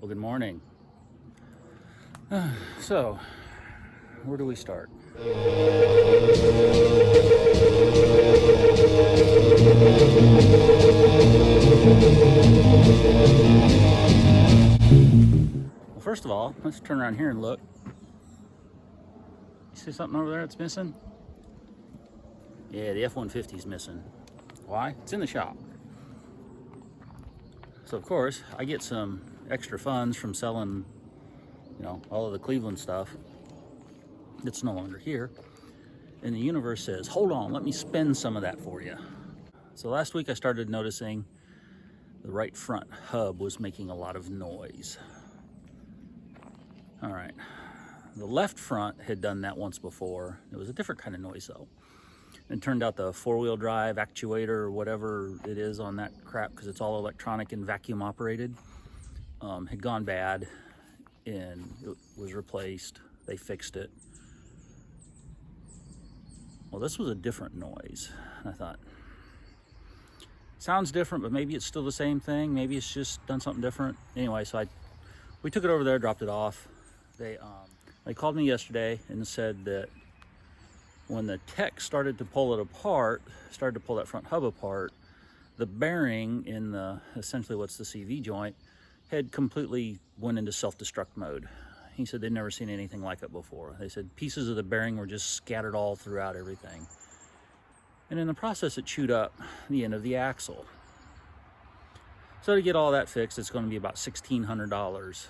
Well, good morning. So, where do we start? Well, first of all, let's turn around here and look. You see something over there that's missing? Yeah, the F-150 is missing. Why? It's in the shop. So of course, I get some extra funds from selling, all of the Cleveland stuff that's no longer here. And the universe says, hold on, let me spend some of that for you. So last week I started noticing the right front hub was making a lot of noise. All right, the left front had done that once before. It was a different kind of noise though. It turned out the four-wheel drive actuator or whatever it is on that crap, because it's all electronic and vacuum operated, had gone bad and it was replaced. They fixed it. Well, this was a different noise. I thought, sounds different, but maybe it's still the same thing. Maybe it's just done something different. Anyway, so we took it over there, dropped it off. They called me yesterday and said that when the tech started to pull it apart, started to pull that front hub apart, the bearing in the, essentially what's the CV joint, had completely went into self-destruct mode. He said they'd never seen anything like it before. They said pieces of the bearing were just scattered all throughout everything. And in the process, it chewed up the end of the axle. So to get all that fixed, it's going to be about $1,600.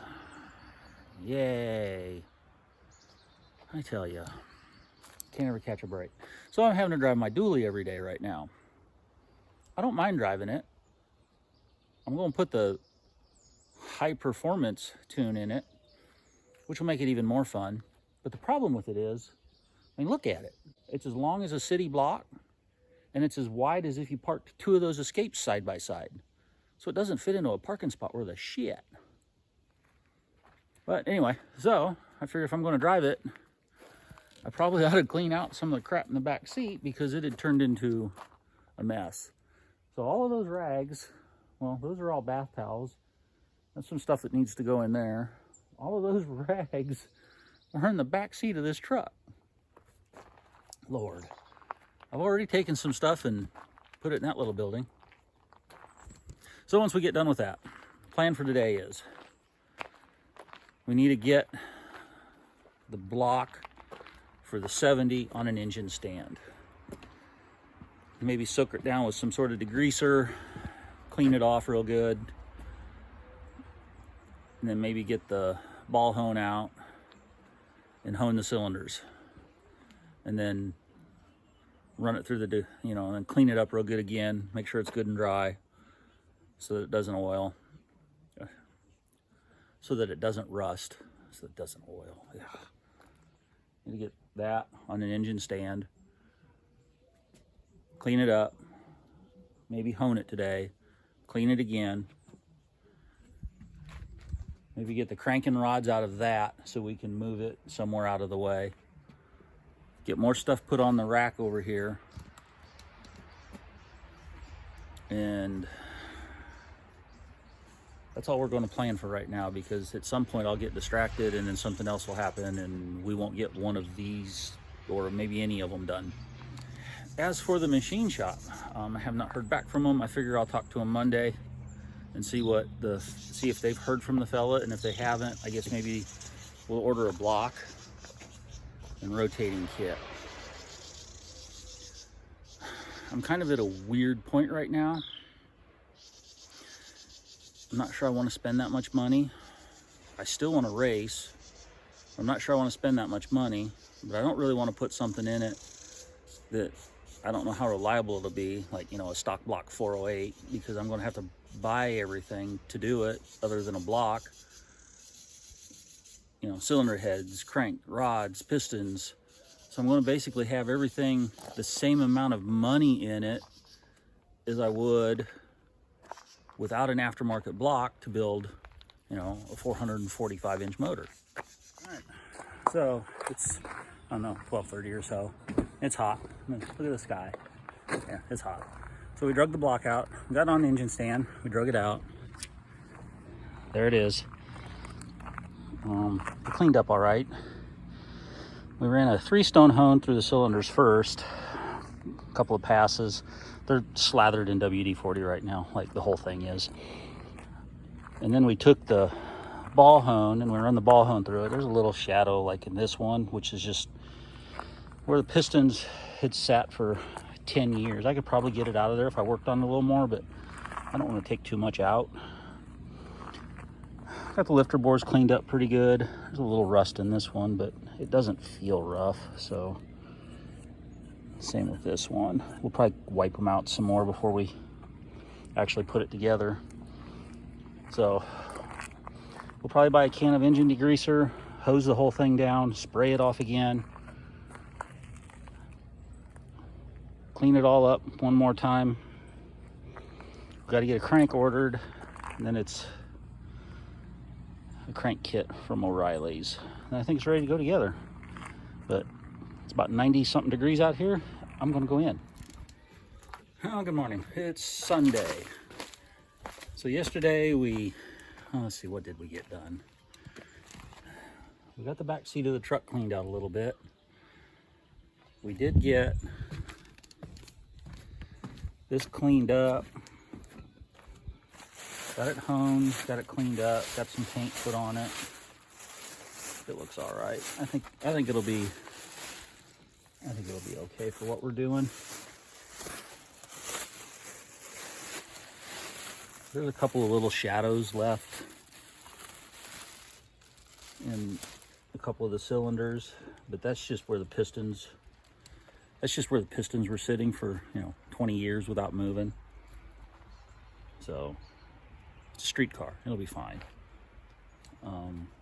Yay. I tell you. Can't ever catch a break. So I'm having to drive my dually every day right now. I don't mind driving it. I'm going to put the high performance tune in it, which will make it even more fun. But the problem with it is, look at it. It's as long as a city block, and it's as wide as if you parked two of those Escapes side by side. So it doesn't fit into a parking spot worth a shit. But anyway, so I figure if I'm going to drive it, I probably ought to clean out some of the crap in the back seat, because it had turned into a mess. So all of those rags, well, those are all bath towels. That's some stuff that needs to go in there. All of those rags are in the back seat of this truck. Lord, I've already taken some stuff and put it in that little building. So once we get done with that, plan for today is we need to get the block for the 70 on an engine stand. Maybe soak it down with some sort of degreaser, clean it off real good, and then maybe get the ball hone out and hone the cylinders, and then run it through the, and then clean it up real good again, make sure it's good and dry so that it doesn't oil, so that it doesn't rust, so it doesn't oil. Yeah. Need to get that on an engine stand, clean it up, maybe hone it today, clean it again, maybe get the cranking rods out of that so we can move it somewhere out of the way, get more stuff put on the rack over here, and that's all we're going to plan for right now, because at some point I'll get distracted and then something else will happen and we won't get one of these or maybe any of them done. As for the machine shop, I have not heard back from them. I figure I'll talk to them Monday and see if they've heard from the fella, and if they haven't, I guess maybe we'll order a block and rotating kit. I'm kind of at a weird point right now. I'm not sure I want to spend that much money. I still want to race. I'm not sure I want to spend that much money, but I don't really want to put something in it that I don't know how reliable it'll be, like, a stock block 408, because I'm going to have to buy everything to do it other than a block. Cylinder heads, crank, rods, pistons. So I'm going to basically have everything the same amount of money in it as I would without an aftermarket block to build, a 445-inch motor. All right, so it's, I don't know, 12:30 or so. It's hot. Look at the sky. Yeah, it's hot. So we drug the block out, got it on the engine stand, we drug it out. There it is. It cleaned up all right. We ran a 3-stone hone through the cylinders first, a couple of passes. They're slathered in WD-40 right now, like the whole thing is. And then we took the ball hone and we run the ball hone through it. There's a little shadow like in this one, which is just where the pistons had sat for 10 years. I could probably get it out of there if I worked on it a little more, but I don't want to take too much out. Got the lifter bores cleaned up pretty good. There's a little rust in this one, but it doesn't feel rough, so same with this one. We'll probably wipe them out some more before we actually put it together. So we'll probably buy a can of engine degreaser, hose the whole thing down, spray it off again, clean it all up one more time. We've got to get a crank ordered, and then it's a crank kit from O'Reilly's. And I think it's ready to go together. But it's about 90 something degrees out here. I'm gonna go in. Oh, good morning. It's Sunday. So yesterday let's see, what did we get done? We got the back seat of the truck cleaned out a little bit. We did get this cleaned up. Got it honed, got it cleaned up, got some paint put on it. It looks all right. I think it'll be okay for what we're doing. There's a couple of little shadows left in a couple of the cylinders, but that's just where the pistons were sitting for, 20 years without moving. So it's a street car, it'll be fine.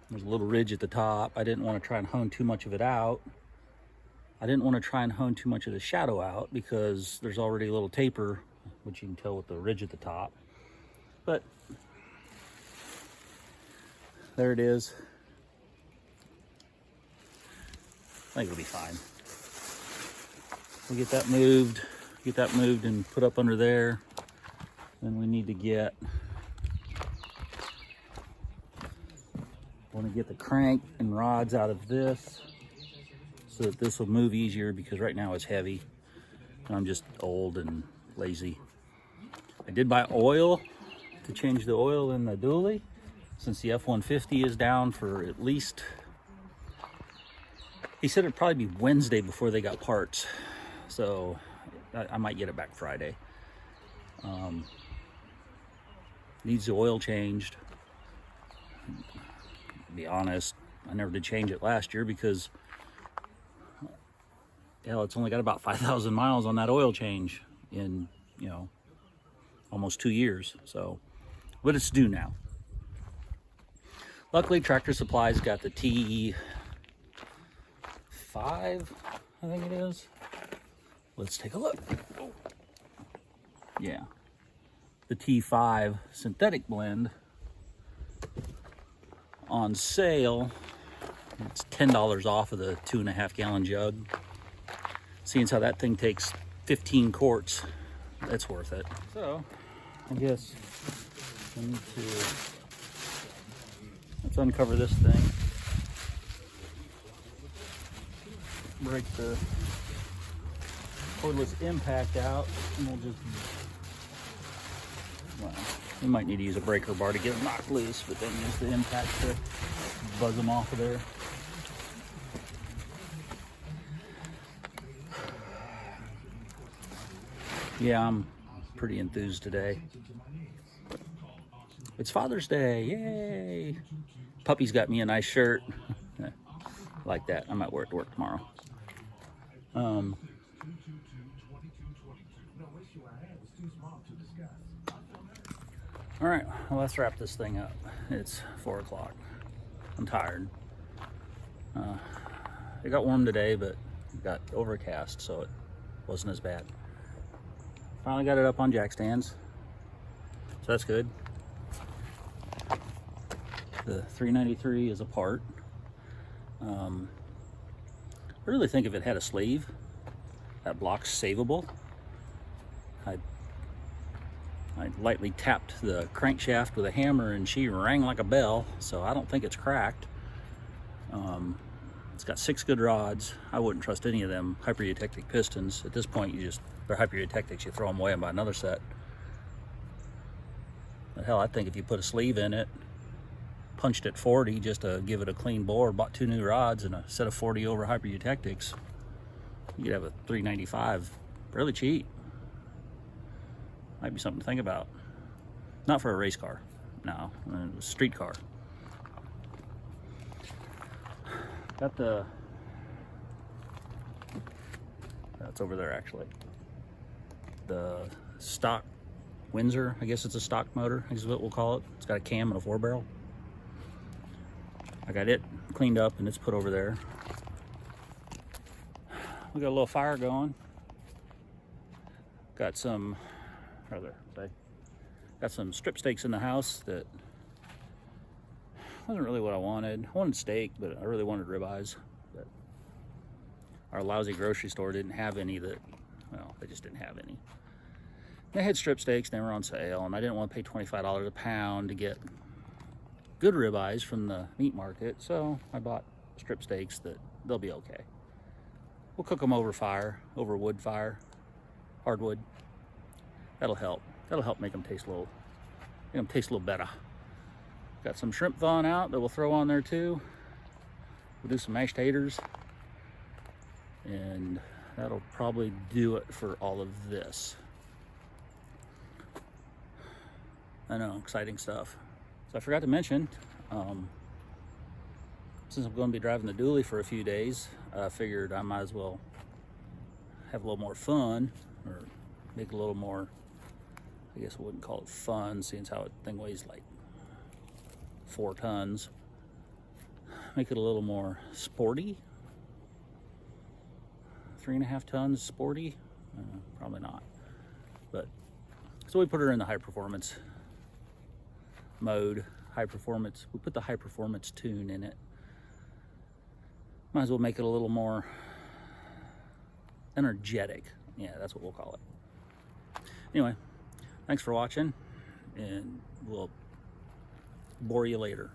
There's a little ridge at the top. I didn't want to try and hone too much of it out. I didn't want to try and hone too much of the shadow out because there's already a little taper, which you can tell with the ridge at the top. But there it is. I think it'll be fine. We'll get that moved and put up under there. Then we need to get the crank and rods out of this so that this will move easier, because right now it's heavy and I'm just old and lazy. I did buy oil to change the oil in the dually, since the F-150 is down for at least, he said it'd probably be Wednesday before they got parts, so I might get it back Friday. Needs the oil changed. To be honest, I never did change it last year because it's only got about 5,000 miles on that oil change in, almost 2 years. So, but it's due now. Luckily, Tractor Supply's got the T5, I think it is. Let's take a look. Yeah, the T5 synthetic blend on sale. It's $10 off of the 2.5 gallon jug. Seeing as how that thing takes 15 quarts, that's worth it. So I guess I need to, let's uncover this thing, break the cordless impact out, and we'll just, we might need to use a breaker bar to get them knocked loose, but then use the impact to buzz them off of there. Yeah, I'm pretty enthused today. It's Father's Day, yay! Puppy's got me a nice shirt. Like that, I might wear it to work tomorrow. All right, well, let's wrap this thing up. It's 4 o'clock. I'm tired. It got warm today, but it got overcast, so it wasn't as bad. Finally got it up on jack stands, so that's good. The 393 is apart. I really think if it had a sleeve, that block's savable. I lightly tapped the crankshaft with a hammer and she rang like a bell, so I don't think it's cracked. It's got 6 good rods. I wouldn't trust any of them hyper-eutectic pistons. At this point, they're hyper-eutectics, you throw them away and buy another set. But hell, I think if you put a sleeve in it, punched at 40 just to give it a clean bore, bought 2 new rods and a set of 40 over hyper-eutectics, you could have a 395 fairly cheap. Might be something to think about. Not for a race car, no, a street car. Got that's over there actually. The stock Windsor, I guess it's a stock motor, is what we'll call it. It's got a cam and a 4-barrel. I got it cleaned up and it's put over there. We got a little fire going. Got some, got some strip steaks in the house that wasn't really what I wanted. I wanted steak, but I really wanted ribeyes. But our lousy grocery store didn't have any well, they just didn't have any. They had strip steaks, they were on sale, and I didn't want to pay $25 a pound to get good ribeyes from the meat market, so I bought strip steaks that they'll be okay. We'll cook them over wood fire, hardwood. That'll help. That'll help make them taste a little better. Got some shrimp thawing out that we'll throw on there too. We'll do some mashed taters, and that'll probably do it for all of this. I know, exciting stuff. So I forgot to mention, since I'm going to be driving the dually for a few days, I figured I might as well have a little more fun, or make a little more, I guess I wouldn't call it fun, seeing how that thing weighs like 4 tons. Make it a little more sporty. 3.5 tons sporty? Probably not. But so we put her in the high performance mode. High performance. We put the high performance tune in it. Might as well make it a little more energetic. Yeah, that's what we'll call it. Anyway, thanks for watching, and we'll bore you later.